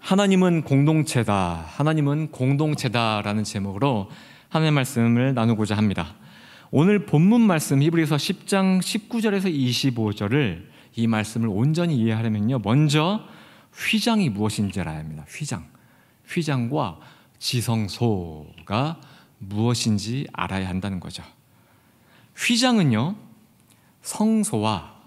하나님은 공동체다, 하나님은 공동체다라는 제목으로 하나님의 말씀을 나누고자 합니다. 오늘 본문 말씀 히브리서 10장 19절에서 25절을 이 말씀을 온전히 이해하려면요, 먼저 휘장이 무엇인지 알아야 합니다. 휘장과 지성소가 무엇인지 알아야 한다는 거죠. 휘장은요, 성소와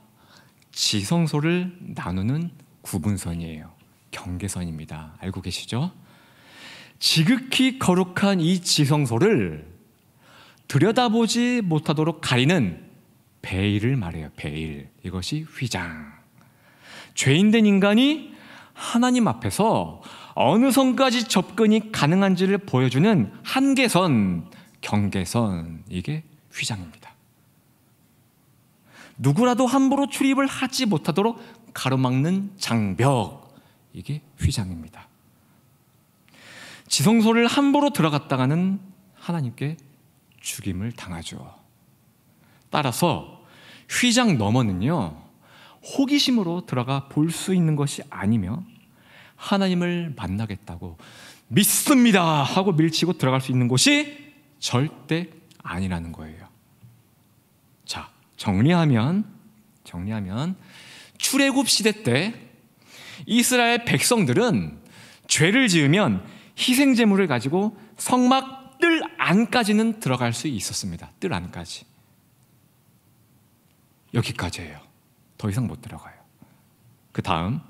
지성소를 나누는 구분선이에요. 경계선입니다. 알고 계시죠? 지극히 거룩한 이 지성소를 들여다보지 못하도록 가리는 베일을 말해요. 베일. 이것이 휘장. 죄인된 인간이 하나님 앞에서 어느 선까지 접근이 가능한지를 보여주는 한계선, 경계선, 이게 휘장입니다. 누구라도 함부로 출입을 하지 못하도록 가로막는 장벽, 이게 휘장입니다. 지성소를 함부로 들어갔다가는 하나님께 죽임을 당하죠. 따라서 휘장 너머는요, 호기심으로 들어가 볼 수 있는 것이 아니며 하나님을 만나겠다고 믿습니다 하고 밀치고 들어갈 수 있는 곳이 절대 아니라는 거예요. 자, 정리하면 출애굽 시대 때 이스라엘 백성들은 죄를 지으면 희생제물을 가지고 성막 뜰 안까지는 들어갈 수 있었습니다. 뜰 안까지. 여기까지예요. 더 이상 못 들어가요. 그 다음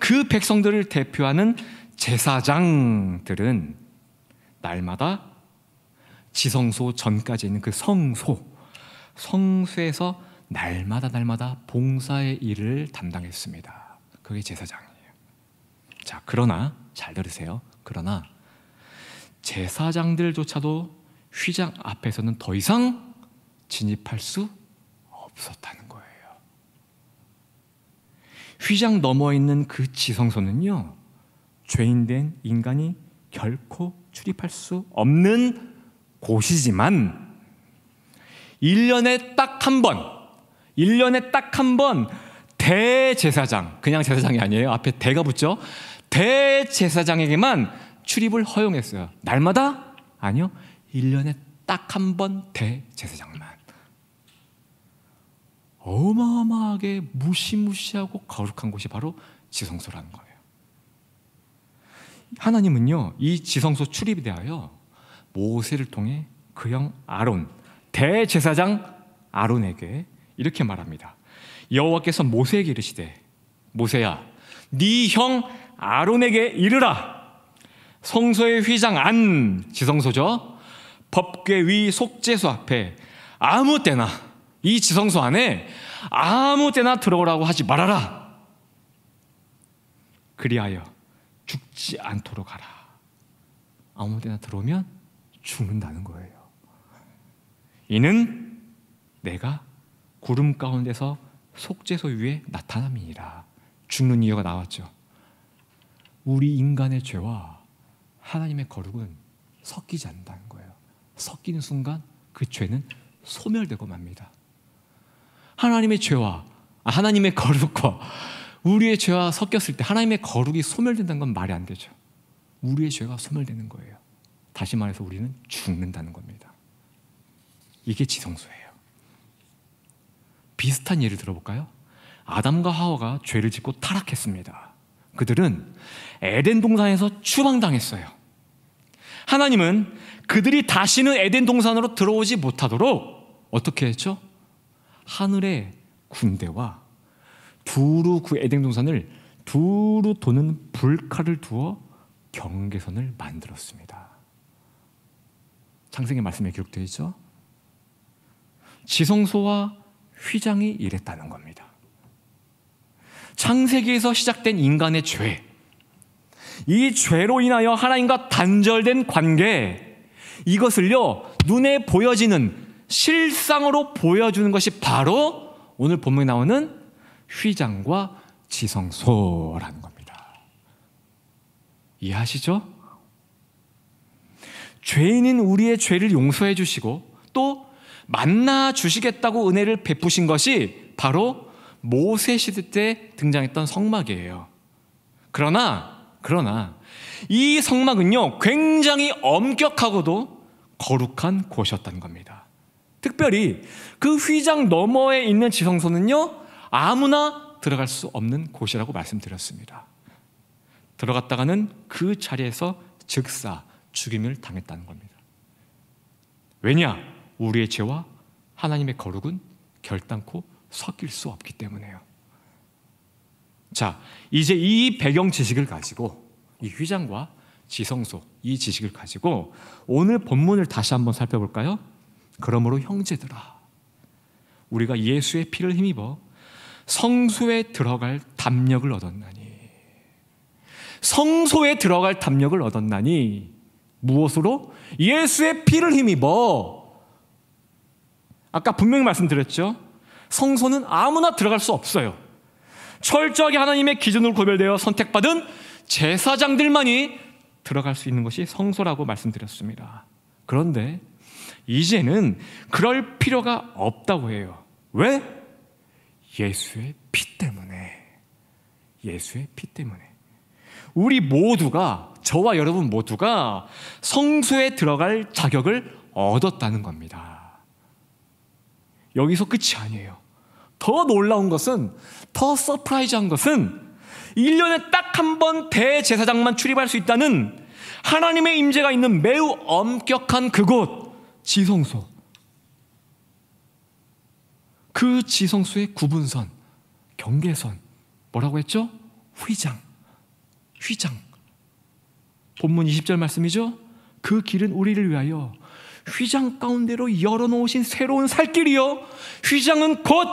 그 백성들을 대표하는 제사장들은 날마다 지성소 전까지 있는 그 성소에서 날마다 봉사의 일을 담당했습니다. 그게 제사장이에요. 자, 그러나 잘 들으세요. 그러나 제사장들조차도 휘장 앞에서는 더 이상 진입할 수 없었다는 거예요. 휘장 넘어 있는 그 지성소는요, 죄인된 인간이 결코 출입할 수 없는 곳이지만 1년에 딱 한 번 대제사장, 그냥 제사장이 아니에요. 앞에 대가 붙죠. 대제사장에게만 출입을 허용했어요. 날마다? 아니요. 1년에 딱 한 번 대제사장만. 어마어마하게 무시무시하고 거룩한 곳이 바로 지성소라는 거예요. 하나님은요, 이 지성소 출입에 대하여 모세를 통해 그 형 아론, 대제사장 아론에게 이렇게 말합니다. 여호와께서 모세에게 이르시되, 모세야, 네 형 아론에게 이르라. 성소의 휘장 안, 지성소죠, 법궤 위 속죄소 앞에 아무 때나, 이 지성소 안에 아무 때나 들어오라고 하지 말아라. 그리하여 죽지 않도록 하라. 아무 때나 들어오면 죽는다는 거예요. 이는 내가 구름 가운데서 속죄소 위에 나타남이니라. 죽는 이유가 나왔죠. 우리 인간의 죄와 하나님의 거룩은 섞이지 않는다는 거예요. 섞이는 순간 그 죄는 소멸되고 맙니다. 하나님의 죄와 하나님의 거룩과 우리의 죄와 섞였을 때 하나님의 거룩이 소멸된다는 건 말이 안 되죠. 우리의 죄가 소멸되는 거예요. 다시 말해서 우리는 죽는다는 겁니다. 이게 지성소예요. 비슷한 예를 들어볼까요? 아담과 하와가 죄를 짓고 타락했습니다. 그들은 에덴 동산에서 추방당했어요. 하나님은 그들이 다시는 에덴 동산으로 들어오지 못하도록 어떻게 했죠? 하늘의 군대와 두루 그 에덴 동산을 두루 도는 불칼을 두어 경계선을 만들었습니다. 창세기 말씀에 기록되어 있죠? 지성소와 휘장이 이랬다는 겁니다. 창세기에서 시작된 인간의 죄, 이 죄로 인하여 하나님과 단절된 관계, 이것을요, 눈에 보여지는 실상으로 보여주는 것이 바로 오늘 본문에 나오는 휘장과 지성소라는 겁니다. 이해하시죠? 죄인인 우리의 죄를 용서해 주시고 또 만나 주시겠다고 은혜를 베푸신 것이 바로 모세 시대 때 등장했던 성막이에요. 그러나 그러나 이 성막은요, 굉장히 엄격하고도 거룩한 곳이었다는 겁니다. 특별히 그 휘장 너머에 있는 지성소는요, 아무나 들어갈 수 없는 곳이라고 말씀드렸습니다. 들어갔다가는 그 자리에서 즉사 죽임을 당했다는 겁니다. 왜냐? 우리의 죄와 하나님의 거룩은 결단코 섞일 수 없기 때문에요. 자, 이제 이 배경 지식을 가지고, 이 휘장과 지성소, 이 지식을 가지고 오늘 본문을 다시 한번 살펴볼까요? 그러므로 형제들아, 우리가 예수의 피를 힘입어 성소에 들어갈 담력을 얻었나니. 성소에 들어갈 담력을 얻었나니 무엇으로? 예수의 피를 힘입어. 아까 분명히 말씀드렸죠. 성소는 아무나 들어갈 수 없어요. 철저하게 하나님의 기준으로 구별되어 선택받은 제사장들만이 들어갈 수 있는 것이 성소라고 말씀드렸습니다. 그런데 이제는 그럴 필요가 없다고 해요. 왜? 예수의 피 때문에. 예수의 피 때문에. 우리 모두가, 저와 여러분 모두가 성소에 들어갈 자격을 얻었다는 겁니다. 여기서 끝이 아니에요. 더 놀라운 것은, 더 서프라이즈한 것은 1년에 딱 한 번 대제사장만 출입할 수 있다는 하나님의 임재가 있는 매우 엄격한 그곳, 지성소. 그 지성소의 구분선, 경계선, 뭐라고 했죠? 휘장. 본문 20절 말씀이죠? 그 길은 우리를 위하여 휘장 가운데로 열어놓으신 새로운 살길이요, 휘장은 곧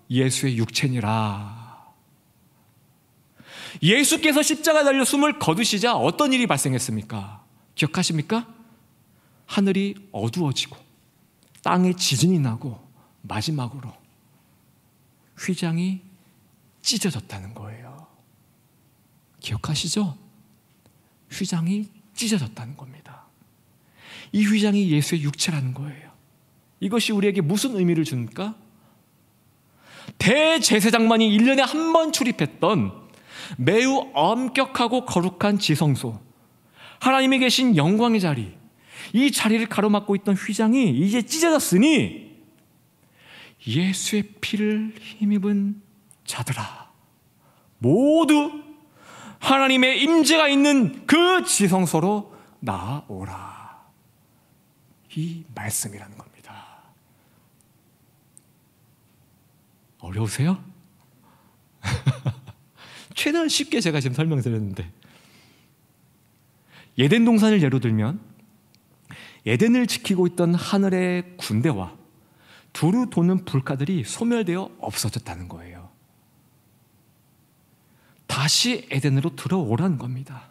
예수의 육체니라. 예수께서 십자가에 달려 숨을 거두시자 어떤 일이 발생했습니까? 기억하십니까? 하늘이 어두워지고 땅에 지진이 나고 마지막으로 휘장이 찢어졌다는 거예요. 기억하시죠? 휘장이 찢어졌다는 겁니다. 이 휘장이 예수의 육체라는 거예요. 이것이 우리에게 무슨 의미를 줍니까? 대제사장만이 1년에 한 번 출입했던 매우 엄격하고 거룩한 지성소, 하나님이 계신 영광의 자리, 이 자리를 가로막고 있던 휘장이 이제 찢어졌으니 예수의 피를 힘입은 자들아, 모두 하나님의 임재가 있는 그 지성소로 나아오라. 이 말씀이라는 겁니다. 어려우세요? 최대한 쉽게 제가 지금 설명드렸는데, 에덴 동산을 예로 들면 에덴을 지키고 있던 하늘의 군대와 두루 도는 불가들이 소멸되어 없어졌다는 거예요. 다시 에덴으로 들어오라는 겁니다.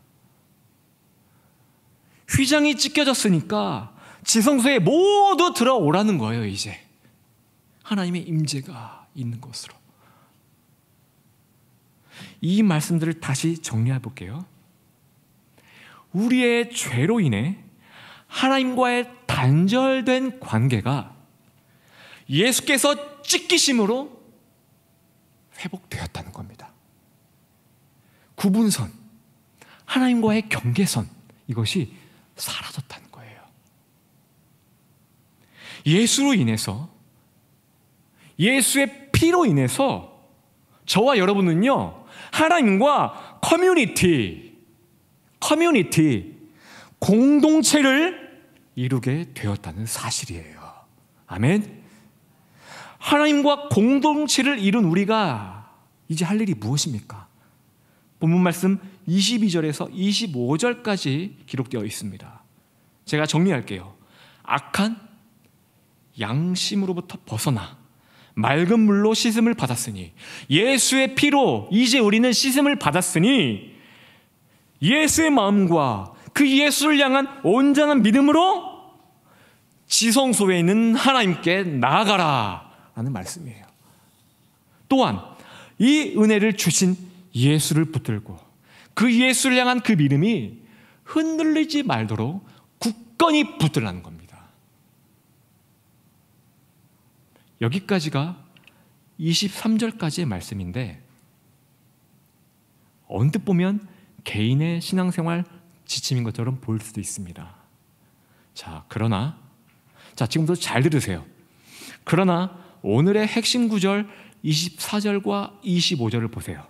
휘장이 찢겨졌으니까 지성소에 모두 들어오라는 거예요. 이제 하나님의 임재가 있는 곳으로. 이 말씀들을 다시 정리해 볼게요. 우리의 죄로 인해 하나님과의 단절된 관계가 예수께서 찢기심으로 회복되었다는 겁니다. 구분선, 하나님과의 경계선, 이것이 사라졌다는 거예요. 예수로 인해서, 예수의 피로 인해서 저와 여러분은요, 하나님과 커뮤니티, 공동체를 이루게 되었다는 사실이에요. 아멘. 하나님과 공동체를 이룬 우리가 이제 할 일이 무엇입니까? 본문 말씀 22절에서 25절까지 기록되어 있습니다. 제가 정리할게요. 악한 양심으로부터 벗어나 맑은 물로 씻음을 받았으니, 예수의 피로 이제 우리는 씻음을 받았으니 예수의 마음과 그 예수를 향한 온전한 믿음으로 지성소에 있는 하나님께 나아가라 라는 말씀이에요. 또한 이 은혜를 주신 예수를 붙들고 그 예수를 향한 그 믿음이 흔들리지 말도록 굳건히 붙들라는 겁니다. 여기까지가 23절까지의 말씀인데, 언뜻 보면 개인의 신앙생활 지침인 것처럼 보일 수도 있습니다. 자, 그러나 지금부터 잘 들으세요. 그러나 오늘의 핵심 구절 24절과 25절을 보세요.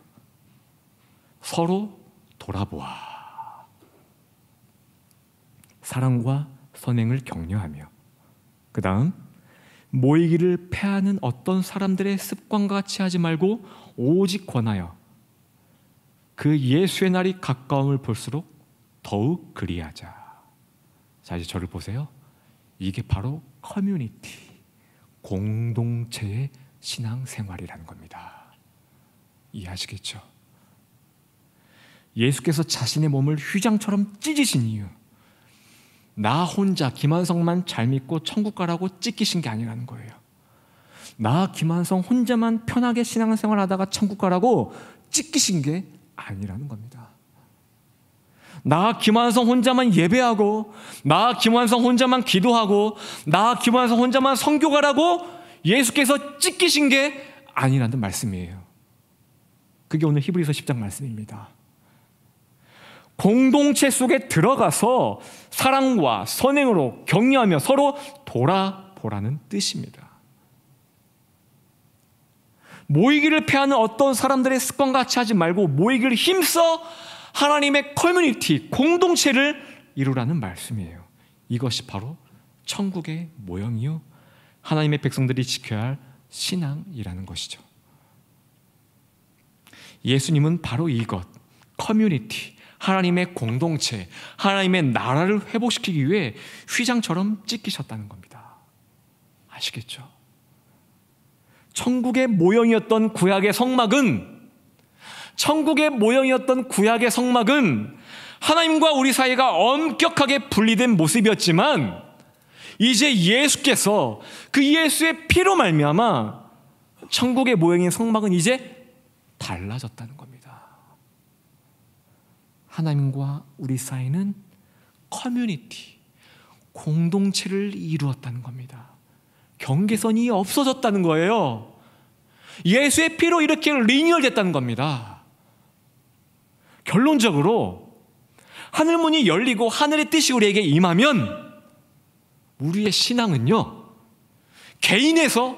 서로 돌아보아. 사랑과 선행을 격려하며, 그 다음 모이기를 패하는 어떤 사람들의 습관과 같이 하지 말고 오직 권하여 그 예수의 날이 가까움을 볼수록 더욱 그리하자. 자, 이제 저를 보세요. 이게 바로 커뮤니티, 공동체의 신앙생활이라는 겁니다. 이해하시겠죠? 예수께서 자신의 몸을 휘장처럼 찢으신 이유, 나 혼자 김한성만 잘 믿고 천국 가라고 찢기신 게 아니라는 거예요. 나 김한성 혼자만 편하게 신앙생활 하다가 천국 가라고 찢기신 게 아니라는 겁니다. 나 김한성 혼자만 예배하고, 나 김한성 혼자만 기도하고, 나 김한성 혼자만 선교 가라고 예수께서 찢기신 게 아니라는 말씀이에요. 그게 오늘 히브리서 10장 말씀입니다. 공동체 속에 들어가서 사랑과 선행으로 격려하며 서로 돌아보라는 뜻입니다. 모이기를 패하는 어떤 사람들의 습관과 같이 하지 말고 모이기를 힘써 하나님의 커뮤니티, 공동체를 이루라는 말씀이에요. 이것이 바로 천국의 모형이요, 하나님의 백성들이 지켜야 할 신앙이라는 것이죠. 예수님은 바로 이것, 커뮤니티, 하나님의 공동체, 하나님의 나라를 회복시키기 위해 휘장처럼 찢기셨다는 겁니다. 아시겠죠? 천국의 모형이었던 구약의 성막은 하나님과 우리 사이가 엄격하게 분리된 모습이었지만, 이제 예수께서 그 예수의 피로 말미암아 천국의 모형인 성막은 이제 달라졌다는 겁니다. 하나님과 우리 사이는 커뮤니티, 공동체를 이루었다는 겁니다. 경계선이 없어졌다는 거예요. 예수의 피로 이렇게 리뉴얼됐다는 겁니다. 결론적으로 하늘문이 열리고 하늘의 뜻이 우리에게 임하면 우리의 신앙은요, 개인에서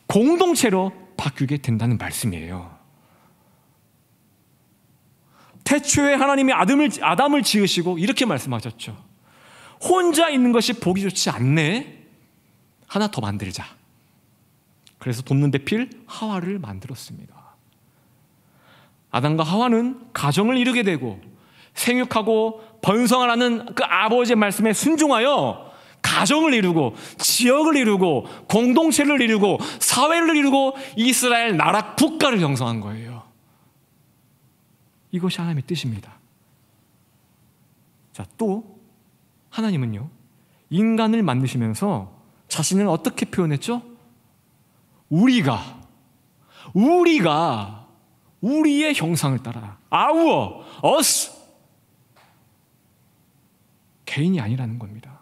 공동체로 바뀌게 된다는 말씀이에요. 태초에 하나님이 아담을 지으시고 이렇게 말씀하셨죠. 혼자 있는 것이 보기 좋지 않네, 하나 더 만들자. 그래서 돕는 대필 하와를 만들었습니다. 아담과 하와는 가정을 이루게 되고 생육하고 번성하라는 그 아버지의 말씀에 순종하여 가정을 이루고 지역을 이루고 공동체를 이루고 사회를 이루고 이스라엘 나라 국가를 형성한 거예요. 이것이 하나님의 뜻입니다. 자, 또 하나님은요, 인간을 만드시면서 자신을 어떻게 표현했죠? 우리가 우리의 형상을 따라, our, us, 개인이 아니라는 겁니다.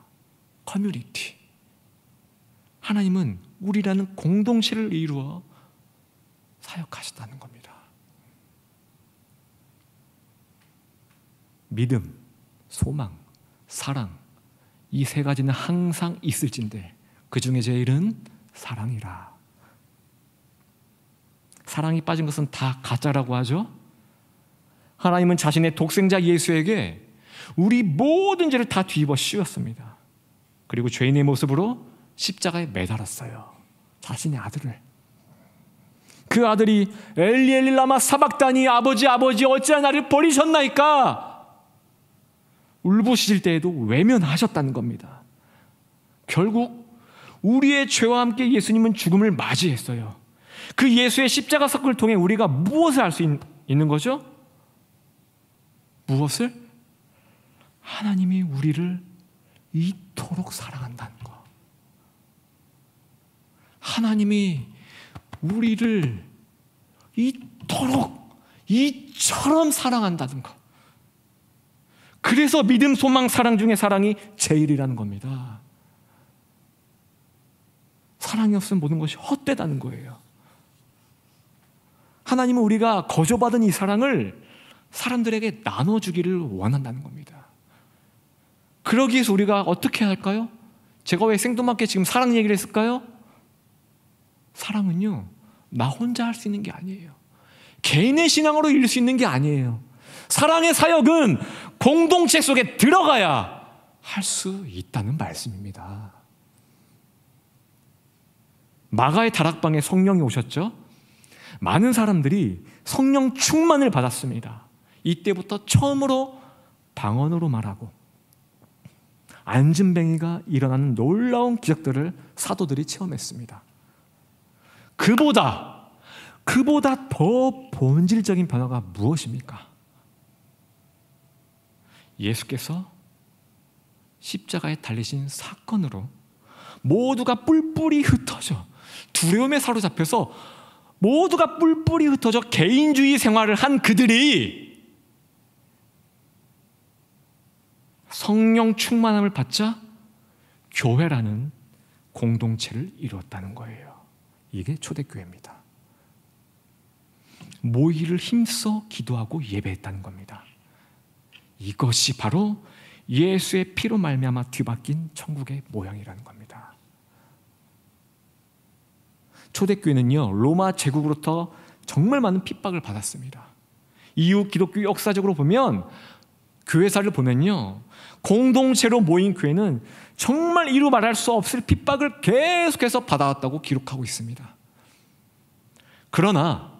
커뮤니티. 하나님은 우리라는 공동체를 이루어 사역하셨다는 겁니다. 믿음, 소망, 사랑, 이 세 가지는 항상 있을진데 그 중에 제일은 사랑이라. 사랑이 빠진 것은 다 가짜라고 하죠. 하나님은 자신의 독생자 예수에게 우리 모든 죄를 다 뒤집어 씌웠습니다. 그리고 죄인의 모습으로 십자가에 매달았어요. 자신의 아들을. 그 아들이 엘리 엘리 라마 사박다니, 아버지 어찌하여 나를 버리셨나이까, 울부짖을 때에도 외면하셨다는 겁니다. 결국 우리의 죄와 함께 예수님은 죽음을 맞이했어요. 그 예수의 십자가 사건을 통해 우리가 무엇을 알 수 있는 거죠? 무엇을? 하나님이 우리를 이토록 사랑한다는 거. 하나님이 우리를 이처럼 사랑한다는 거. 그래서 믿음, 소망, 사랑 중에 사랑이 제일이라는 겁니다. 사랑이 없으면 모든 것이 헛되다는 거예요. 하나님은 우리가 거저받은 이 사랑을 사람들에게 나눠주기를 원한다는 겁니다. 그러기 위해서 우리가 어떻게 할까요? 제가 왜 생뚱맞게 지금 사랑 얘기를 했을까요? 사랑은요, 나 혼자 할 수 있는 게 아니에요. 개인의 신앙으로 이룰 수 있는 게 아니에요. 사랑의 사역은 공동체 속에 들어가야 할 수 있다는 말씀입니다. 마가의 다락방에 성령이 오셨죠? 많은 사람들이 성령 충만을 받았습니다. 이때부터 처음으로 방언으로 말하고 안진뱅이가 일어나는 놀라운 기적들을 사도들이 체험했습니다. 그보다 더 본질적인 변화가 무엇입니까? 예수께서 십자가에 달리신 사건으로 모두가 뿔뿔이 흩어져 두려움에 사로잡혀서 모두가 뿔뿔이 흩어져 개인주의 생활을 한 그들이 성령 충만함을 받자 교회라는 공동체를 이루었다는 거예요. 이게 초대교회입니다. 모이를 힘써 기도하고 예배했다는 겁니다. 이것이 바로 예수의 피로 말미암아 뒤바뀐 천국의 모양이라는 겁니다. 초대교회는요, 로마 제국으로부터 정말 많은 핍박을 받았습니다. 이후 기독교 역사적으로 보면, 교회사를 보면요, 공동체로 모인 교회는 정말 이루 말할 수 없을 핍박을 계속해서 받아왔다고 기록하고 있습니다. 그러나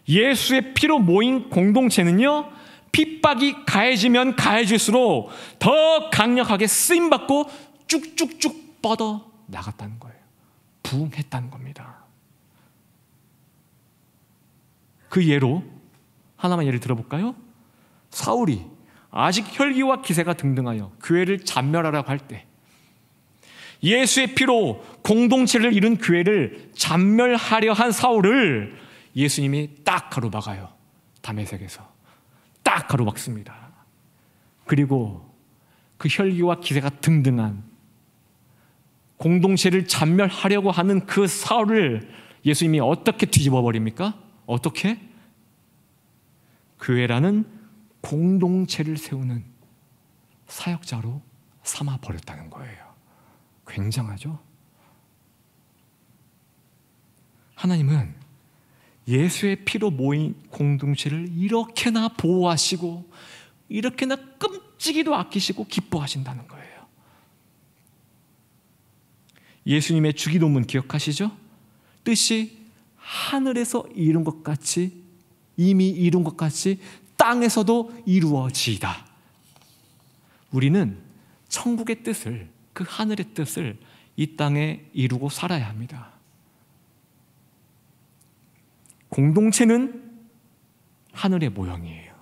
예수의 피로 모인 공동체는요, 핍박이 가해지면 가해질수록 더 강력하게 쓰임받고 쭉쭉쭉 뻗어 나갔다는 거예요. 부흥했다는 겁니다. 그 예로 하나만 예를 들어볼까요? 사울이 아직 혈기와 기세가 등등하여 교회를 잔멸하라고 할 때, 예수의 피로 공동체를 이룬 교회를 잔멸하려 한 사울을 예수님이 딱 가로막아요. 다메섹에서 딱 가로막습니다. 그리고 그 혈기와 기세가 등등한 공동체를 잔멸하려고 하는 그 사울을 예수님이 어떻게 뒤집어 버립니까? 어떻게? 교회라는 공동체를 세우는 사역자로 삼아 버렸다는 거예요. 굉장하죠? 하나님은 예수의 피로 모인 공동체를 이렇게나 보호하시고 이렇게나 끔찍이도 아끼시고 기뻐하신다는 거예요. 예수님의 주기도문 기억하시죠? 뜻이 하늘에서 이룬 것 같이, 이미 이룬 것 같이 땅에서도 이루어지이다. 우리는 천국의 뜻을, 그 하늘의 뜻을 이 땅에 이루고 살아야 합니다. 공동체는 하늘의 모형이에요.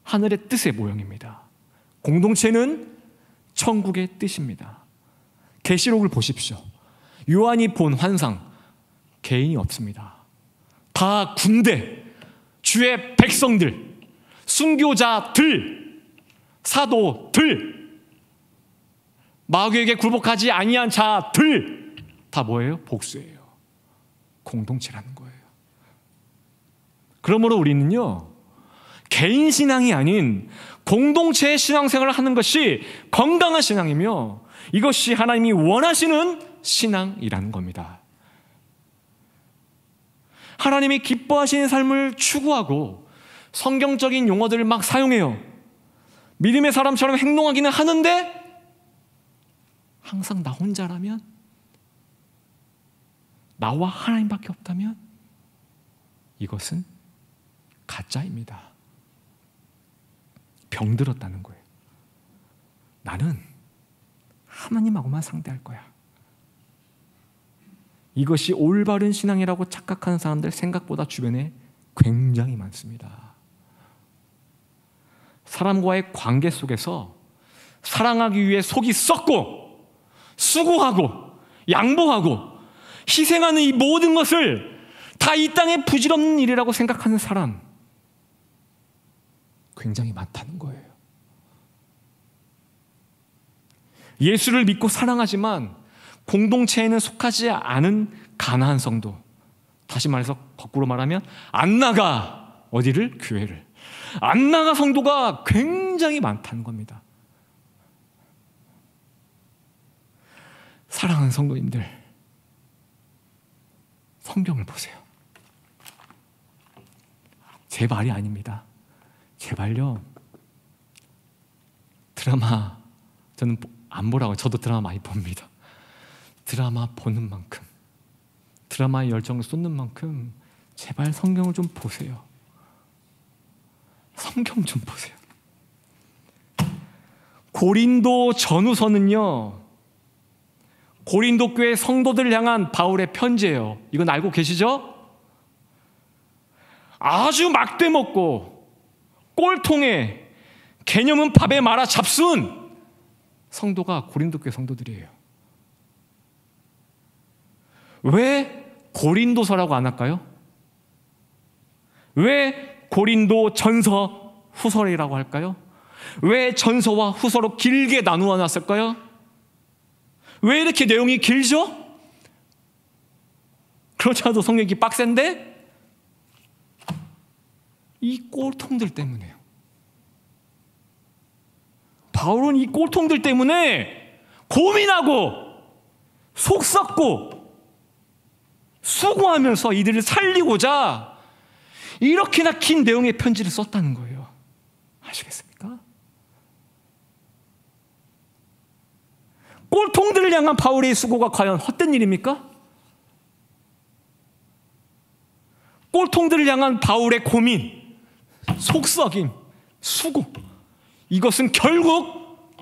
하늘의 뜻의 모형입니다. 공동체는 천국의 뜻입니다. 계시록을 보십시오. 요한이 본 환상, 개인이 없습니다. 다 군대, 주의 백성들, 순교자들, 사도들, 마귀에게 굴복하지 아니한 자들, 다 뭐예요? 복수예요. 공동체라는 거예요. 그러므로 우리는요, 개인 신앙이 아닌 공동체의 신앙생활을 하는 것이 건강한 신앙이며 이것이 하나님이 원하시는 신앙이라는 겁니다. 하나님이 기뻐하시는 삶을 추구하고 성경적인 용어들을 막 사용해요. 믿음의 사람처럼 행동하기는 하는데 항상 나 혼자라면, 나와 하나님밖에 없다면 이것은 가짜입니다. 병들었다는 거예요. 나는 하나님하고만 상대할 거야. 이것이 올바른 신앙이라고 착각하는 사람들 생각보다 주변에 굉장히 많습니다. 사람과의 관계 속에서 사랑하기 위해 속이 썩고 수고하고 양보하고 희생하는 이 모든 것을 다 이 땅의 부질없는 일이라고 생각하는 사람 굉장히 많다는 거예요. 예수를 믿고 사랑하지만 공동체에는 속하지 않은 가나안 성도, 다시 말해서 거꾸로 말하면 안 나가 어디를? 교회를. 안 나가 성도가 굉장히 많다는 겁니다. 사랑하는 성도님들, 성경을 보세요. 제 말이 아닙니다. 제발요. 드라마 저는 안 보라고. 저도 드라마 많이 봅니다. 드라마 보는 만큼, 드라마에 열정을 쏟는 만큼 제발 성경을 좀 보세요. 성경 좀 보세요. 고린도 전후서는요, 고린도 교회 성도들을 향한 바울의 편지예요. 이건 알고 계시죠? 아주 막대먹고 꼴통에 개념은 밥에 말아 잡순 성도가 고린도 교회 성도들이에요. 왜 고린도서라고 안 할까요? 왜 고린도 전서 후서라고 할까요? 왜 전서와 후서로 길게 나누어 놨을까요? 왜 이렇게 내용이 길죠? 그렇지 않아도 성경이 빡센데? 이 꼴통들 때문에요. 바울은 이 꼴통들 때문에 고민하고 속 썩고 수고하면서 이들을 살리고자 이렇게나 긴 내용의 편지를 썼다는 거예요. 아시겠습니까? 꼴통들을 향한 바울의 수고가 과연 헛된 일입니까? 꼴통들을 향한 바울의 고민, 속썩임, 수고, 이것은 결국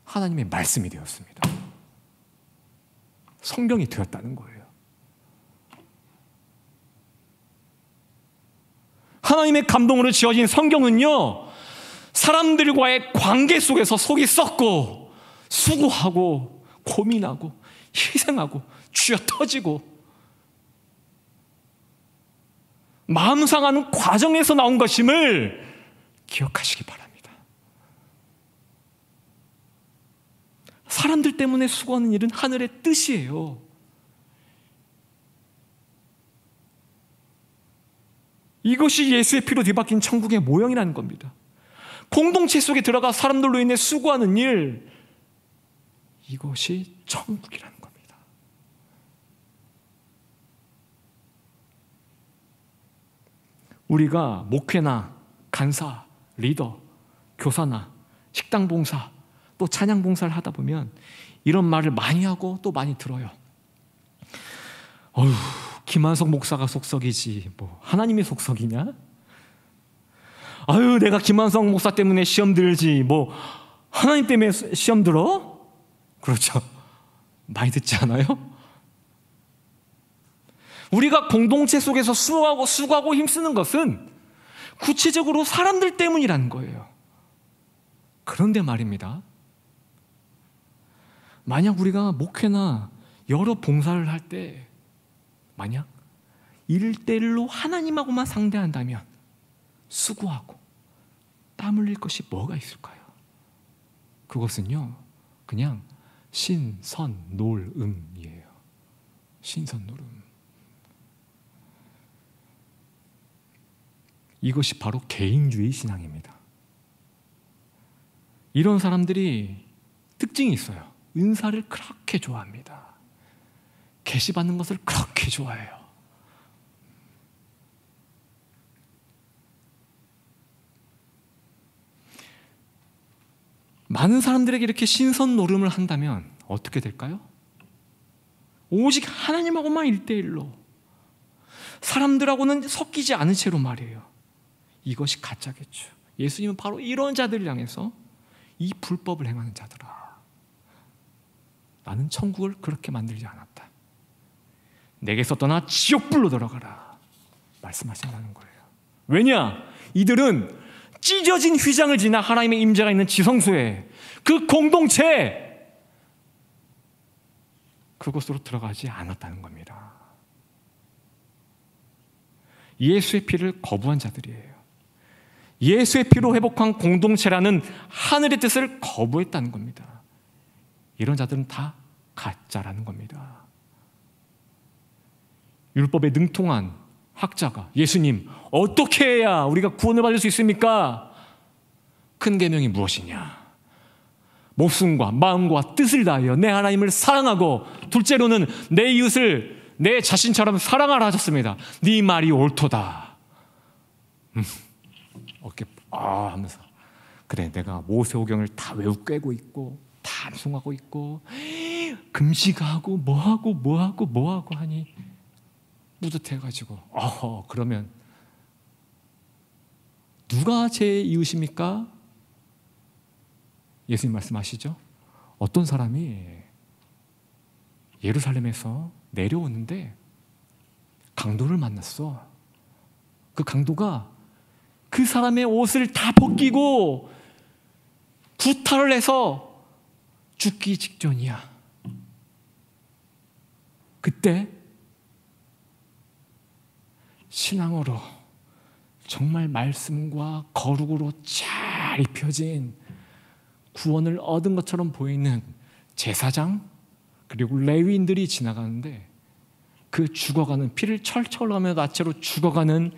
하나님의 말씀이 되었습니다. 성경이 되었다는 거예요. 하나님의 감동으로 지어진 성경은요, 사람들과의 관계 속에서 속이 썩고 수고하고 고민하고 희생하고 쥐어 터지고 마음 상하는 과정에서 나온 것임을 기억하시기 바랍니다. 사람들 때문에 수고하는 일은 하늘의 뜻이에요. 이것이 예수의 피로 뒤바뀐 천국의 모형이라는 겁니다. 공동체 속에 들어가 사람들로 인해 수고하는 일, 이것이 천국이라는 겁니다. 우리가 목회나 간사, 리더, 교사나 식당 봉사, 또 찬양 봉사를 하다 보면 이런 말을 많이 하고 또 많이 들어요. 어휴, 김한석 목사가 속썩이지 뭐 하나님이 속썩이냐? 아유, 내가 김한석 목사 때문에 시험 들지 뭐 하나님 때문에 시험 들어? 그렇죠. 많이 듣지 않아요? 우리가 공동체 속에서 수고하고 힘쓰는 것은 구체적으로 사람들 때문이라는 거예요. 그런데 말입니다, 만약 우리가 목회나 여러 봉사를 할 때 만약 1대1로 하나님하고만 상대한다면 수고하고 땀 흘릴 것이 뭐가 있을까요? 그것은요, 그냥 신선놀음이에요. 신선놀음. 이것이 바로 개인주의 신앙입니다. 이런 사람들이 특징이 있어요. 은사를 그렇게 좋아합니다. 계시받는 것을 그렇게 좋아해요. 많은 사람들에게 이렇게 신선 노름을 한다면 어떻게 될까요? 오직 하나님하고만 1대1로 사람들하고는 섞이지 않은 채로 말이에요. 이것이 가짜겠죠. 예수님은 바로 이런 자들을 향해서 이 불법을 행하는 자들아, 나는 천국을 그렇게 만들지 않았다. 내게서 떠나 지옥불로 들어가라 말씀하신다는 거예요. 왜냐? 이들은 찢어진 휘장을 지나 하나님의 임재가 있는 지성소에, 그 공동체, 그곳으로 들어가지 않았다는 겁니다. 예수의 피를 거부한 자들이에요. 예수의 피로 회복한 공동체라는 하늘의 뜻을 거부했다는 겁니다. 이런 자들은 다 가짜라는 겁니다. 율법에 능통한 학자가 예수님, 어떻게 해야 우리가 구원을 받을 수 있습니까? 큰 계명이 무엇이냐? 목숨과 마음과 뜻을 다하여 내 하나님을 사랑하고, 둘째로는 내 이웃을 내 자신처럼 사랑하라 하셨습니다. 네 말이 옳도다. 어깨 하면서, 그래, 내가 모세오경을 다 외우고 있고 다 암송하고 있고 금식하고 뭐하고 하니 뿌듯해가지고, 그러면 누가 제 이웃입니까? 예수님 말씀하시죠. 어떤 사람이 예루살렘에서 내려오는데 강도를 만났어. 그 강도가 그 사람의 옷을 다 벗기고 구타를 해서 죽기 직전이야. 그때 신앙으로 정말 말씀과 거룩으로 잘 입혀진 구원을 얻은 것처럼 보이는 제사장 그리고 레위인들이 지나가는데, 그 죽어가는, 피를 철철 흘리며 나체로 죽어가는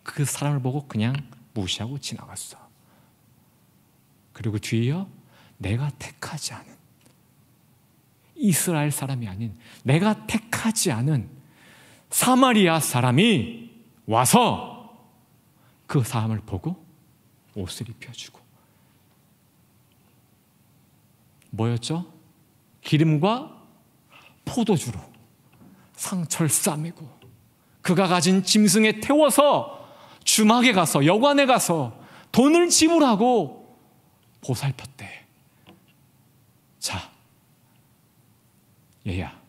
그 사람을 보고 그냥 무시하고 지나갔어. 그리고 뒤이어 내가 택하지 않은, 이스라엘 사람이 아닌 내가 택하지 않은 사마리아 사람이 와서 그 사람을 보고 옷을 입혀주고, 뭐였죠? 기름과 포도주로 상처를 싸매고 그가 가진 짐승에 태워서 주막에 가서, 여관에 가서 돈을 지불하고 보살폈대. 자, 얘야,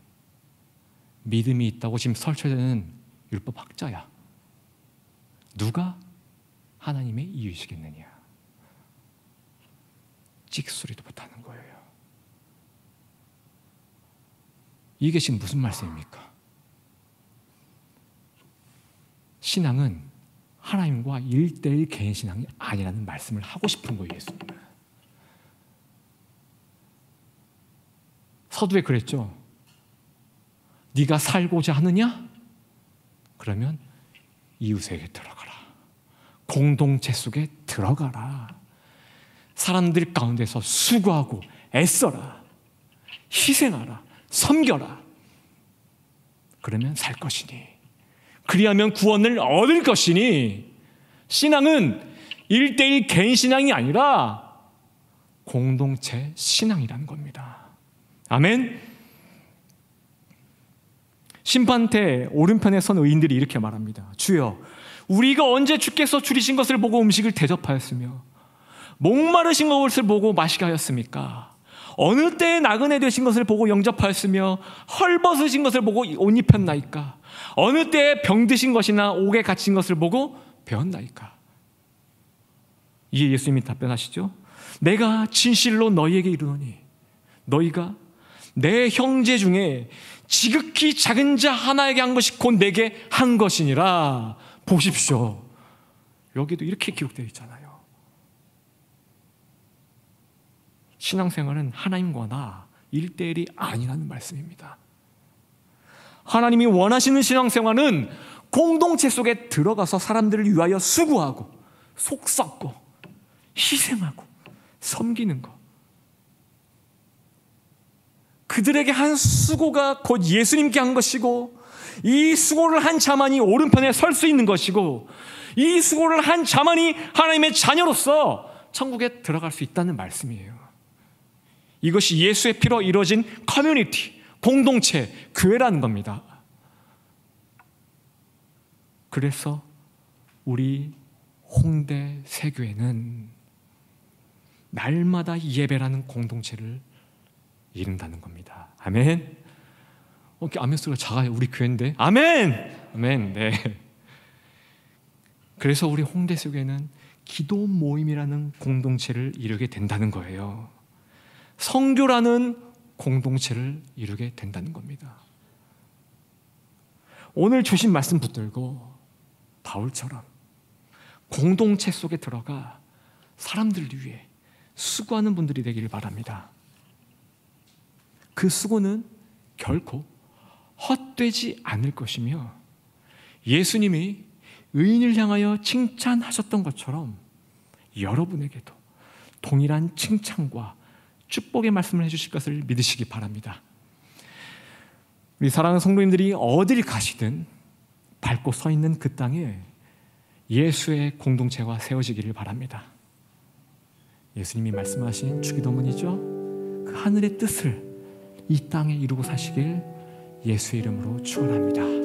믿음이 있다고 지금 설쳐되는 율법 학자야. 누가 하나님의 이웃이겠느냐? 찍소리도 못하는 거예요. 이게 지금 무슨 말씀입니까? 신앙은 하나님과 1:1 개인 신앙이 아니라는 말씀을 하고 싶은 거예요, 예수님은. 서두에 그랬죠. 네가 살고자 하느냐? 그러면 이웃에게 들어가라. 공동체 속에 들어가라. 사람들 가운데서 수고하고 애써라. 희생하라. 섬겨라. 그러면 살 것이니, 그리하면 구원을 얻을 것이니. 신앙은 1:1 개인 신앙이 아니라 공동체 신앙이라는 겁니다. 아멘. 심판대 오른편에 선 의인들이 이렇게 말합니다. 주여, 우리가 언제 주께서 줄이신 것을 보고 음식을 대접하였으며 목마르신 것을 보고 마시게 하였습니까? 어느 때에 나그네 되신 것을 보고 영접하였으며 헐벗으신 것을 보고 옷 입혔나이까? 어느 때에 병드신 것이나 옥에 갇힌 것을 보고 배웠나이까? 이에 예수님이 답변하시죠. 내가 진실로 너희에게 이르노니 너희가 내 형제 중에 지극히 작은 자 하나에게 한 것이 곧 내게 한 것이니라. 보십시오. 여기도 이렇게 기록되어 있잖아요. 신앙생활은 하나님과 나 1:1이 아니라는 말씀입니다. 하나님이 원하시는 신앙생활은 공동체 속에 들어가서 사람들을 위하여 수고하고 속 썩고 희생하고 섬기는 것. 그들에게 한 수고가 곧 예수님께 한 것이고, 이 수고를 한 자만이 오른편에 설 수 있는 것이고, 이 수고를 한 자만이 하나님의 자녀로서 천국에 들어갈 수 있다는 말씀이에요. 이것이 예수의 피로 이루어진 커뮤니티, 공동체, 교회라는 겁니다. 그래서 우리 홍대 새교회는 날마다 예배라는 공동체를 이룬다는 겁니다. 아멘. 아멘 소리가 작아요. 우리 교회인데. 아멘. 아멘. 네. 그래서 우리 홍대 새교회는 기도 모임이라는 공동체를 이루게 된다는 거예요. 성교라는 공동체를 이루게 된다는 겁니다. 오늘 주신 말씀 붙들고 바울처럼 공동체 속에 들어가 사람들을 위해 수고하는 분들이 되기를 바랍니다. 그 수고는 결코 헛되지 않을 것이며 예수님이 의인을 향하여 칭찬하셨던 것처럼 여러분에게도 동일한 칭찬과 축복의 말씀을 해주실 것을 믿으시기 바랍니다. 우리 사랑하는 성도님들이 어딜 가시든 밟고 서 있는 그 땅에 예수의 공동체가 세워지기를 바랍니다. 예수님이 말씀하신 주기도문이죠. 그 하늘의 뜻을 이 땅에 이루고 사시길 예수의 이름으로 축원합니다.